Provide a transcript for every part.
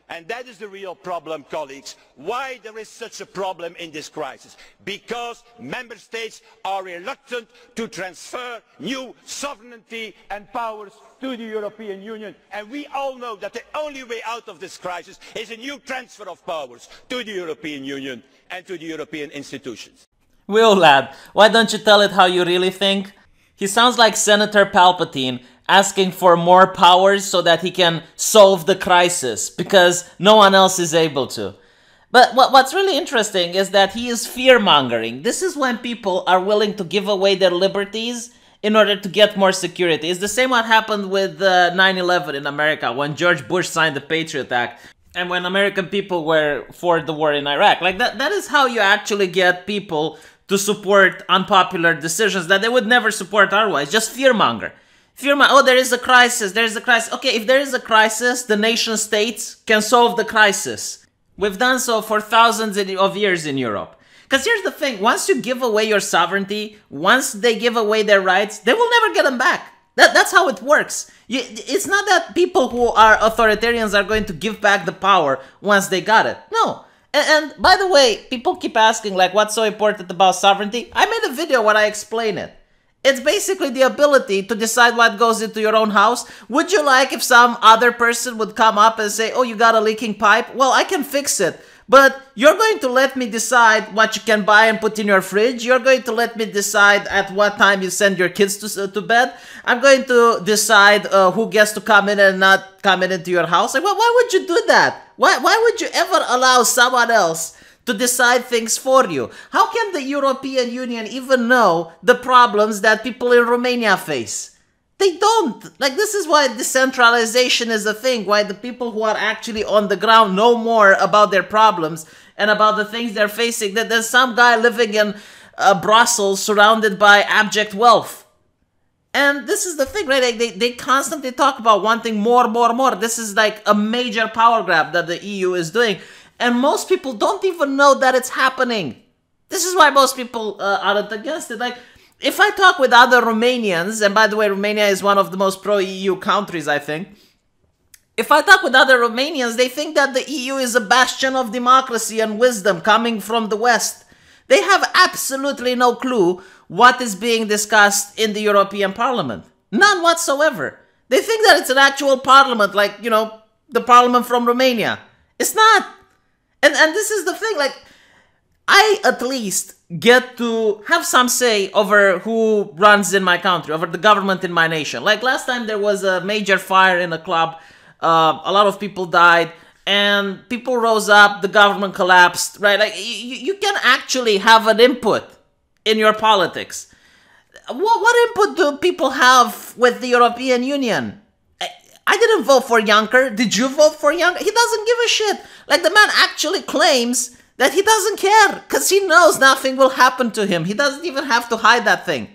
And that is the real problem, colleagues. Why there is such a problem in this crisis? Because member states are reluctant to transfer new sovereignty and powers to the European Union. And we all know that the only way out of this crisis is a new transfer of powers to the European Union and to the European institutions. Will, lad, why don't you tell it how you really think? He sounds like Senator Palpatine asking for more powers so that he can solve the crisis, because no one else is able to. But what's really interesting is that he is fear-mongering. This is when people are willing to give away their liberties in order to get more security. It's the same what happened with 9/11 in America, when George Bush signed the Patriot Act, and when American people were for the war in Iraq. Like that is how you actually get people to support unpopular decisions that they would never support otherwise. Just fear-monger. Oh, there is a crisis, Okay, if there is a crisis, the nation states can solve the crisis. We've done so for thousands of years in Europe. Because here's the thing, once you give away your sovereignty, once they give away their rights, they will never get them back. That's how it works. It's not that people who are authoritarians are going to give back the power once they got it. No. And by the way, people keep asking, like, what's so important about sovereignty? I made a video where I explain it. It's basically the ability to decide what goes into your own house. Would you like if some other person would come up and say, oh, you got a leaking pipe? Well, I can fix it. But you're going to let me decide what you can buy and put in your fridge. You're going to let me decide at what time you send your kids to bed. I'm going to decide who gets to come in and not come into your house. Like, why would you do that? Why would you ever allow someone else to decide things for you? How can the European Union even know the problems that people in Romania face? They don't. Like, this is why decentralization is a thing, why the people who are actually on the ground know more about their problems and about the things they're facing than some guy living in Brussels surrounded by abject wealth. And this is the thing, right? Like they constantly talk about wanting more. This is like a major power grab that the EU is doing. And most people don't even know that it's happening. This is why most people aren't against it. Like, if I talk with other Romanians, and by the way, Romania is one of the most pro-EU countries, I think. If I talk with other Romanians, they think that the EU is a bastion of democracy and wisdom coming from the West. They have absolutely no clue what is being discussed in the European Parliament. None whatsoever. They think that it's an actual parliament, like, you know, the parliament from Romania. It's not. And this is the thing, like, I at least get to have some say over who runs in my country, over the government in my nation. Like last time there was a major fire in a club, a lot of people died, and people rose up, the government collapsed, right? Like you can actually have an input in your politics. What input do people have with the European Union? I didn't vote for Juncker. Did you vote for Juncker? He doesn't give a shit. Like, the man actually claims that he doesn't care because he knows nothing will happen to him. He doesn't even have to hide that thing.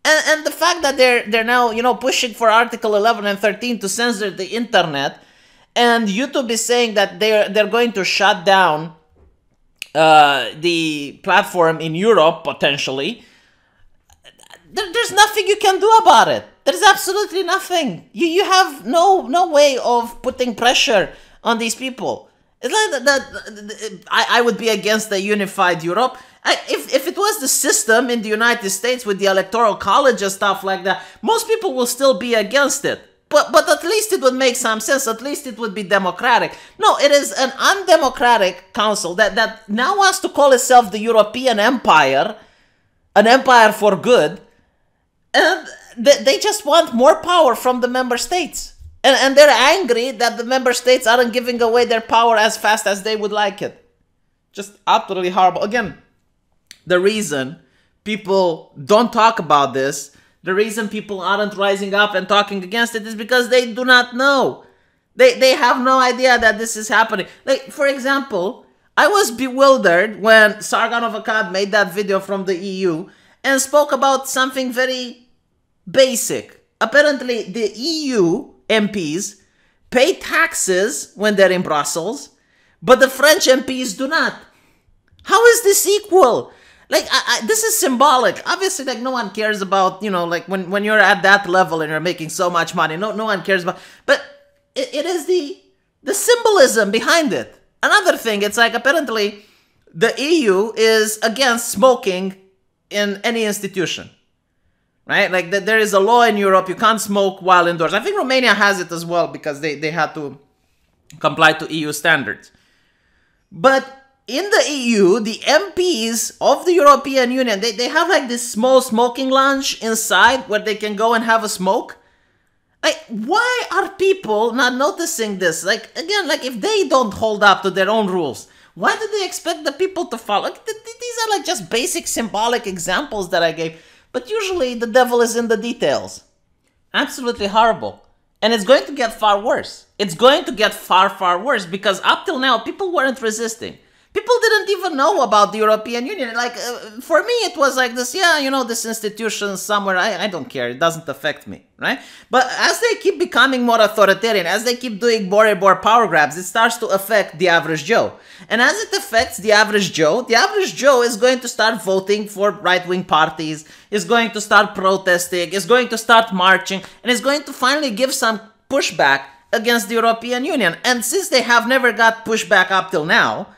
And the fact that they're now, you know, pushing for Article 11 and 13 to censor the internet, and YouTube is saying that they're going to shut down the platform in Europe, potentially. There's nothing you can do about it. There's absolutely nothing. You have no way of putting pressure on these people. It's like that I would be against the unified Europe. If it was the system in the United States with the electoral college and stuff like that, most people will still be against it. But at least it would make some sense. At least it would be democratic. No, it is an undemocratic council that now wants to call itself the European Empire, an empire for good, and they just want more power from the member states. And they're angry that the member states aren't giving away their power as fast as they would like it. Just utterly horrible. Again, the reason people don't talk about this, the reason people aren't rising up and talking against it is because they do not know. They have no idea that this is happening. Like, for example, I was bewildered when Sargon of Akkad made that video from the EU and spoke about something very basic. Apparently, the EU MPs pay taxes when they're in Brussels, but the French MPs do not. How is this equal? Like, this is symbolic. Obviously, like, no one cares about, you know, like, when you're at that level and you're making so much money, no one cares about, but it is the symbol populism behind it. Another thing, it's like apparently the EU is against smoking in any institution. Right? Like there is a law in Europe, you can't smoke while indoors. I think Romania has it as well because they had to comply to EU standards. But in the EU, the MPs of the European Union, they have like this small smoking lounge inside where they can go and have a smoke. Like, why are people not noticing this? Like, again, like if they don't hold up to their own rules, why do they expect the people to follow? Like, these are like just basic symbolic examples that I gave. But usually the devil is in the details. Absolutely horrible. And it's going to get far worse. It's going to get far, far worse because up till now, people weren't resisting. People didn't even know about the European Union. Like, for me, it was like this, yeah, you know, this institution somewhere, I don't care. It doesn't affect me, right? But as they keep becoming more authoritarian, as they keep doing more and more power grabs, it starts to affect the average Joe. And as it affects the average Joe is going to start voting for right-wing parties, is going to start protesting, is going to start marching, and is going to finally give some pushback against the European Union. And since they have never got pushback up till now,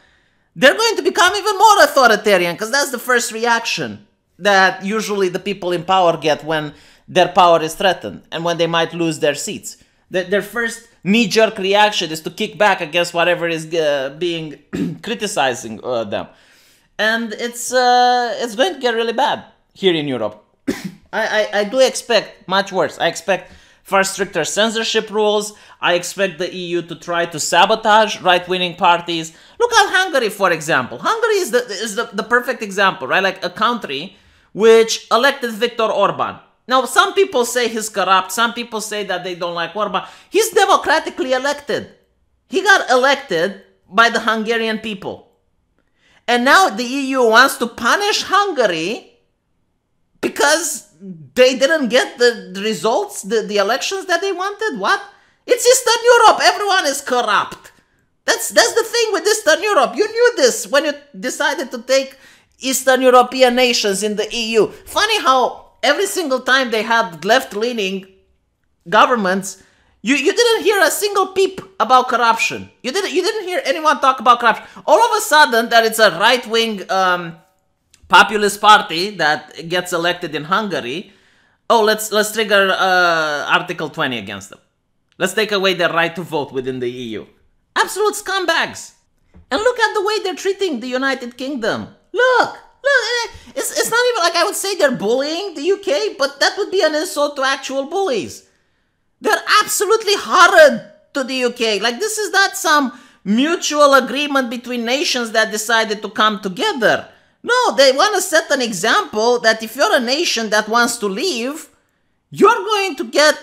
they're going to become even more authoritarian because that's the first reaction that usually the people in power get when their power is threatened and when they might lose their seats. Their first knee-jerk reaction is to kick back against whatever is being criticizing them. And it's going to get really bad here in Europe. I do expect much worse. I expect far stricter censorship rules. I expect the EU to try to sabotage right-wing parties. Look at Hungary, for example. Hungary is the perfect example, right? Like a country which elected Viktor Orban. Now, some people say he's corrupt. Some people say that they don't like Orban. He's democratically elected. He got elected by the Hungarian people. And now the EU wants to punish Hungary because they didn't get the results, the elections that they wanted? What? It's Eastern Europe. Everyone is corrupt. That's the thing with Eastern Europe. You knew this when you decided to take Eastern European nations in the EU. Funny how every single time they had left-leaning governments, you didn't hear a single peep about corruption. You didn't hear anyone talk about corruption. All of a sudden, that it's a right-wing populist party that gets elected in Hungary. Oh, let's trigger Article 20 against them. Let's take away their right to vote within the EU. Absolute scumbags. And look at the way they're treating the United Kingdom. Look, it's not even like I would say they're bullying the UK, but that would be an insult to actual bullies. They're absolutely horrid to the UK. Like, this is not some mutual agreement between nations that decided to come together. No, they want to set an example that if you're a nation that wants to leave, you're going to get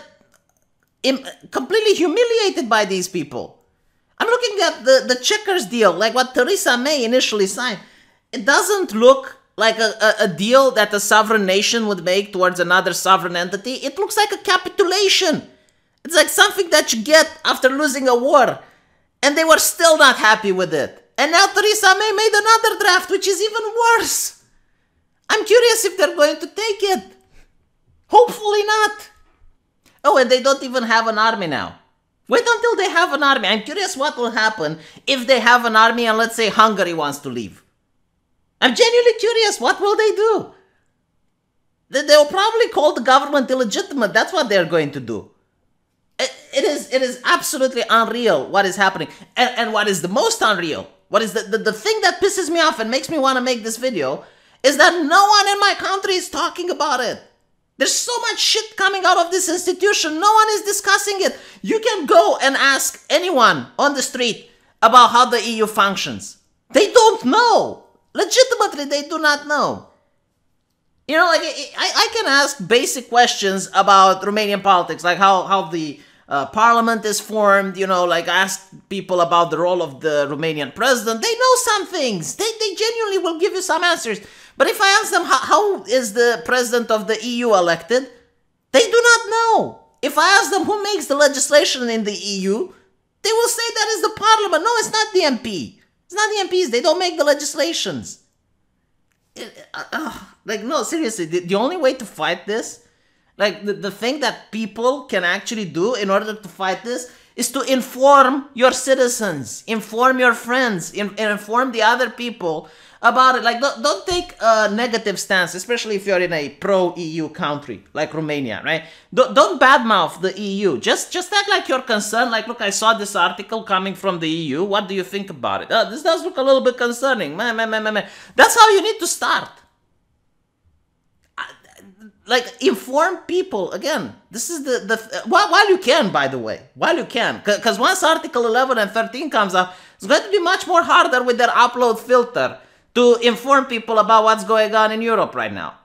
completely humiliated by these people. I'm looking at the Chequers deal, like what Theresa May initially signed. It doesn't look like a deal that a sovereign nation would make towards another sovereign entity. It looks like a capitulation. It's like something that you get after losing a war. And they were still not happy with it. And now Theresa May made another draft, which is even worse. I'm curious if they're going to take it. Hopefully not. Oh, and they don't even have an army now. Wait until they have an army. I'm curious what will happen if they have an army and let's say Hungary wants to leave. I'm genuinely curious. What will they do? They'll probably call the government illegitimate. That's what they're going to do. It is absolutely unreal what is happening. And what is the most unreal, what is the thing that pisses me off and makes me want to make this video, is that no one in my country is talking about it. There's so much shit coming out of this institution. No one is discussing it. You can go and ask anyone on the street about how the EU functions. They don't know. Legitimately, they do not know. You know, like, I can ask basic questions about Romanian politics, like how the parliament is formed, you know, like ask people about the role of the Romanian president. They know some things. They genuinely will give you some answers. But if I ask them how is the president of the EU elected, they do not know. If I ask them who makes the legislation in the EU, they will say that is the parliament. No, it's not the MP. It's not the MPs. They don't make the legislations. Like, no, seriously, the only way to fight this, like the thing that people can actually do in order to fight this, is to inform your citizens, inform your friends, inform the other people about it. Like, don't take a negative stance, especially if you're in a pro-EU country like Romania, right? Don't badmouth the EU. Just act like you're concerned. Like, look, I saw this article coming from the EU. What do you think about it? This does look a little bit concerning. Man. That's how you need to start. Like, inform people. Again, this is while you can, by the way. While you can. Because once Article 11 and 13 comes up, it's going to be much more harder with their upload filter to inform people about what's going on in Europe right now.